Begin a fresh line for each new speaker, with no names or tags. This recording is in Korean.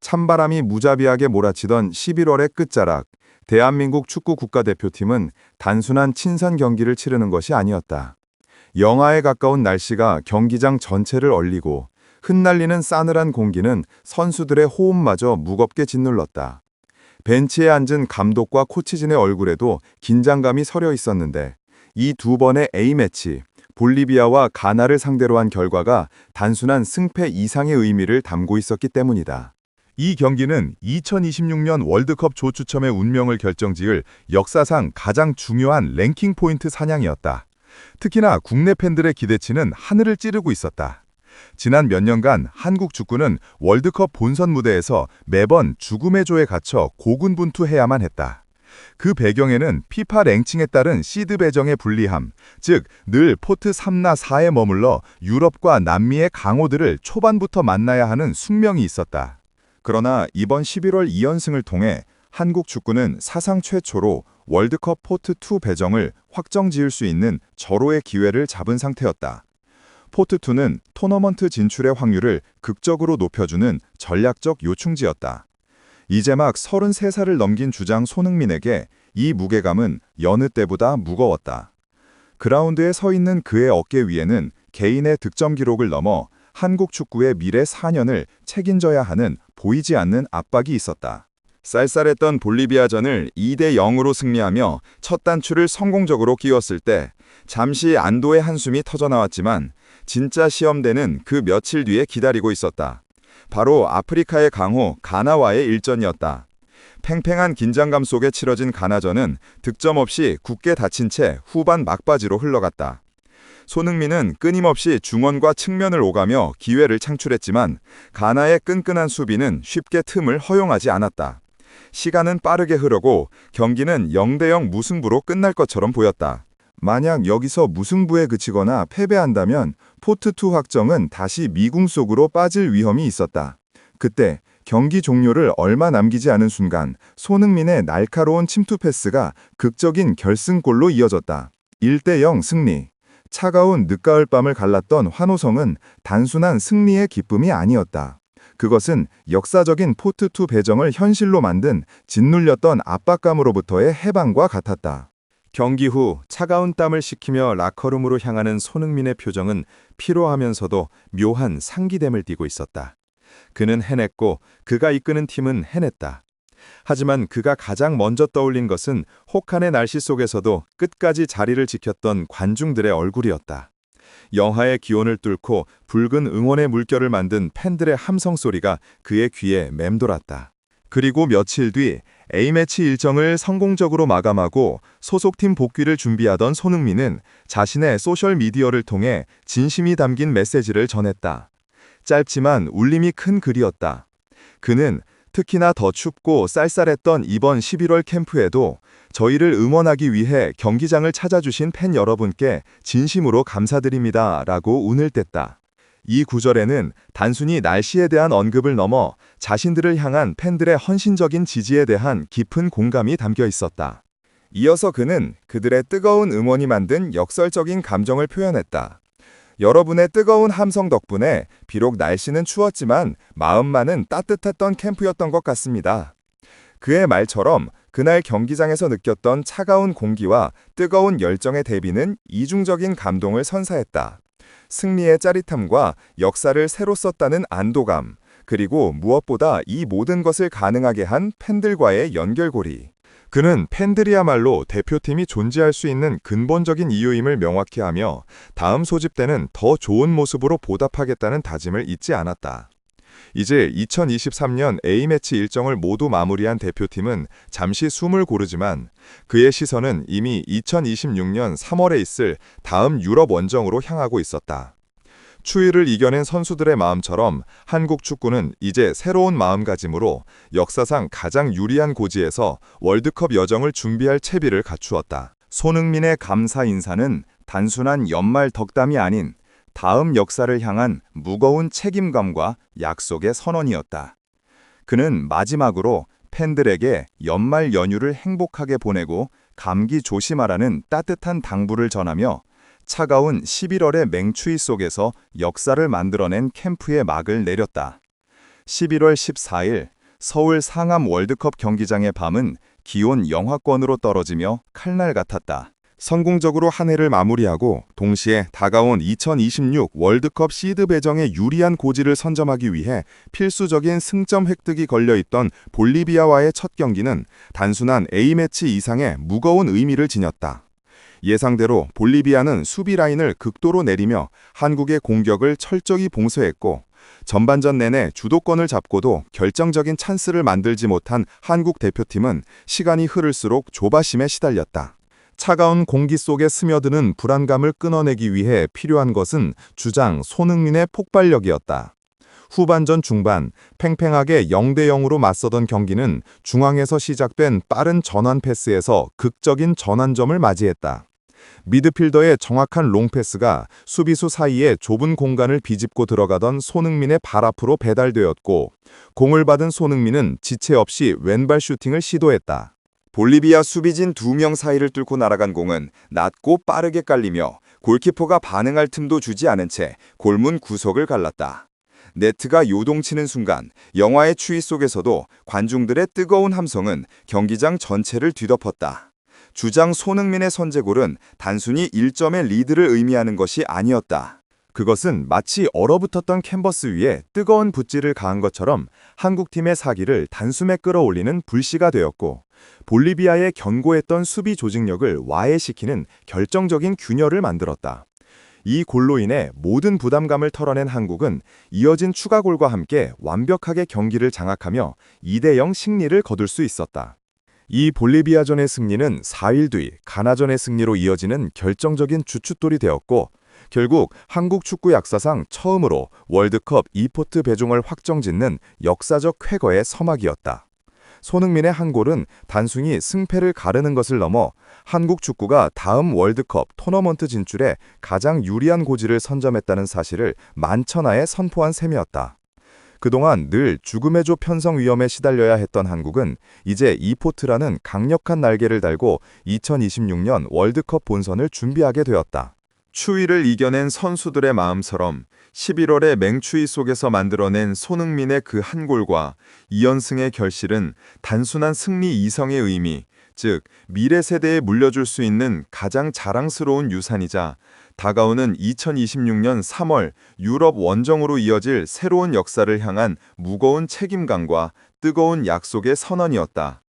찬바람이 무자비하게 몰아치던 11월의 끝자락, 대한민국 축구 국가대표팀은 단순한 친선 경기를 치르는 것이 아니었다. 영하에 가까운 날씨가 경기장 전체를 얼리고 흩날리는 싸늘한 공기는 선수들의 호흡마저 무겁게 짓눌렀다. 벤치에 앉은 감독과 코치진의 얼굴에도 긴장감이 서려 있었는데 이 두 번의 A매치, 볼리비아와 가나를 상대로 한 결과가 단순한 승패 이상의 의미를 담고 있었기 때문이다. 이 경기는 2026년 월드컵 조추첨의 운명을 결정지을 역사상 가장 중요한 랭킹 포인트 사냥이었다. 특히나 국내 팬들의 기대치는 하늘을 찌르고 있었다. 지난 몇 년간 한국 축구는 월드컵 본선 무대에서 매번 죽음의 조에 갇혀 고군분투해야만 했다. 그 배경에는 피파 랭킹에 따른 시드 배정의 불리함, 즉 늘 포트 3나 4에 머물러 유럽과 남미의 강호들을 초반부터 만나야 하는 숙명이 있었다. 그러나 이번 11월 2연승을 통해 한국 축구는 사상 최초로 월드컵 포트 2 배정을 확정지을 수 있는 절호의 기회를 잡은 상태였다. 포트 2는 토너먼트 진출의 확률을 극적으로 높여주는 전략적 요충지였다. 이제 막 33살을 넘긴 주장 손흥민에게 이 무게감은 여느 때보다 무거웠다. 그라운드에 서 있는 그의 어깨 위에는 개인의 득점 기록을 넘어 한국 축구의 미래 4년을 책임져야 하는 보이지 않는 압박이 있었다. 쌀쌀했던 볼리비아전을 2대 0으로 승리하며 첫 단추를 성공적으로 끼웠을 때 잠시 안도의 한숨이 터져나왔지만 진짜 시험대는 그 며칠 뒤에 기다리고 있었다. 바로 아프리카의 강호 가나와의 일전이었다. 팽팽한 긴장감 속에 치러진 가나전은 득점 없이 굳게 닫힌 채 후반 막바지로 흘러갔다. 손흥민은 끊임없이 중원과 측면을 오가며 기회를 창출했지만 가나의 끈끈한 수비는 쉽게 틈을 허용하지 않았다. 시간은 빠르게 흐르고 경기는 0대 0 무승부로 끝날 것처럼 보였다. 만약 여기서 무승부에 그치거나 패배한다면 포트2 확정은 다시 미궁 속으로 빠질 위험이 있었다. 그때 경기 종료를 얼마 남기지 않은 순간 손흥민의 날카로운 침투 패스가 극적인 결승골로 이어졌다. 1대 0 승리. 차가운 늦가을 밤을 갈랐던 환호성은 단순한 승리의 기쁨이 아니었다. 그것은 역사적인 포트2 배정을 현실로 만든 짓눌렸던 압박감으로부터의 해방과 같았다. 경기 후 차가운 땀을 식히며 라커룸으로 향하는 손흥민의 표정은 피로하면서도 묘한 상기됨을 띠고 있었다. 그는 해냈고 그가 이끄는 팀은 해냈다. 하지만 그가 가장 먼저 떠올린 것은 혹한의 날씨 속에서도 끝까지 자리를 지켰던 관중들의 얼굴이었다. 영하의 기온을 뚫고 붉은 응원의 물결을 만든 팬들의 함성 소리가 그의 귀에 맴돌았다. 그리고 며칠 뒤 A매치 일정을 성공적으로 마감하고 소속팀 복귀를 준비하던 손흥민은 자신의 소셜미디어를 통해 진심이 담긴 메시지를 전했다. 짧지만 울림이 큰 글이었다. 그는 특히나 더 춥고 쌀쌀했던 이번 11월 캠프에도 저희를 응원하기 위해 경기장을 찾아주신 팬 여러분께 진심으로 감사드립니다 라고 운을 뗐다. 이 구절에는 단순히 날씨에 대한 언급을 넘어 자신들을 향한 팬들의 헌신적인 지지에 대한 깊은 공감이 담겨 있었다. 이어서 그는 그들의 뜨거운 응원이 만든 역설적인 감정을 표현했다. 여러분의 뜨거운 함성 덕분에 비록 날씨는 추웠지만 마음만은 따뜻했던 캠프였던 것 같습니다. 그의 말처럼 그날 경기장에서 느꼈던 차가운 공기와 뜨거운 열정의 대비는 이중적인 감동을 선사했다. 승리의 짜릿함과 역사를 새로 썼다는 안도감, 그리고 무엇보다 이 모든 것을 가능하게 한 팬들과의 연결고리. 그는 팬들이야말로 대표팀이 존재할 수 있는 근본적인 이유임을 명확히 하며 다음 소집 때는 더 좋은 모습으로 보답하겠다는 다짐을 잊지 않았다. 이제 2023년 A매치 일정을 모두 마무리한 대표팀은 잠시 숨을 고르지만 그의 시선은 이미 2026년 3월에 있을 다음 유럽 원정으로 향하고 있었다. 추위를 이겨낸 선수들의 마음처럼 한국 축구는 이제 새로운 마음가짐으로 역사상 가장 유리한 고지에서 월드컵 여정을 준비할 채비를 갖추었다. 손흥민의 감사 인사는 단순한 연말 덕담이 아닌 다음 역사를 향한 무거운 책임감과 약속의 선언이었다. 그는 마지막으로 팬들에게 연말 연휴를 행복하게 보내고 감기 조심하라는 따뜻한 당부를 전하며 차가운 11월의 맹추위 속에서 역사를 만들어낸 캠프의 막을 내렸다. 11월 14일 서울 상암 월드컵 경기장의 밤은 기온 영하권으로 떨어지며 칼날 같았다. 성공적으로 한 해를 마무리하고 동시에 다가온 2026 월드컵 시드 배정에 유리한 고지를 선점하기 위해 필수적인 승점 획득이 걸려있던 볼리비아와의 첫 경기는 단순한 A매치 이상의 무거운 의미를 지녔다. 예상대로 볼리비아는 수비 라인을 극도로 내리며 한국의 공격을 철저히 봉쇄했고 전반전 내내 주도권을 잡고도 결정적인 찬스를 만들지 못한 한국 대표팀은 시간이 흐를수록 조바심에 시달렸다. 차가운 공기 속에 스며드는 불안감을 끊어내기 위해 필요한 것은 주장 손흥민의 폭발력이었다. 후반전 중반 팽팽하게 0대0으로 맞서던 경기는 중앙에서 시작된 빠른 전환 패스에서 극적인 전환점을 맞이했다. 미드필더의 정확한 롱패스가 수비수 사이에 좁은 공간을 비집고 들어가던 손흥민의 발 앞으로 배달되었고 공을 받은 손흥민은 지체 없이 왼발 슈팅을 시도했다. 볼리비아 수비진 2명 사이를 뚫고 날아간 공은 낮고 빠르게 깔리며 골키퍼가 반응할 틈도 주지 않은 채 골문 구석을 갈랐다. 네트가 요동치는 순간 영화의 추위 속에서도 관중들의 뜨거운 함성은 경기장 전체를 뒤덮었다. 주장 손흥민의 선제골은 단순히 1점의 리드를 의미하는 것이 아니었다. 그것은 마치 얼어붙었던 캔버스 위에 뜨거운 붓질을 가한 것처럼 한국팀의 사기를 단숨에 끌어올리는 불씨가 되었고 볼리비아의 견고했던 수비 조직력을 와해시키는 결정적인 균열을 만들었다. 이 골로 인해 모든 부담감을 털어낸 한국은 이어진 추가골과 함께 완벽하게 경기를 장악하며 2대0 승리를 거둘 수 있었다. 이 볼리비아전의 승리는 4일 뒤 가나전의 승리로 이어지는 결정적인 주춧돌이 되었고 결국 한국 축구 역사상 처음으로 월드컵 2포트 배종을 확정짓는 역사적 쾌거의 서막이었다. 손흥민의 한 골은 단순히 승패를 가르는 것을 넘어 한국 축구가 다음 월드컵 토너먼트 진출에 가장 유리한 고지를 선점했다는 사실을 만천하에 선포한 셈이었다. 그동안 늘 죽음의 조 편성 위험에 시달려야 했던 한국은 이제 2포트라는 강력한 날개를 달고 2026년 월드컵 본선을 준비하게 되었다. 추위를 이겨낸 선수들의 마음처럼 11월의 맹추위 속에서 만들어낸 손흥민의 그 한 골과 2연승의 결실은 단순한 승리 이성의 의미, 즉 미래 세대에 물려줄 수 있는 가장 자랑스러운 유산이자 다가오는 2026년 3월 유럽 원정으로 이어질 새로운 역사를 향한 무거운 책임감과 뜨거운 약속의 선언이었다.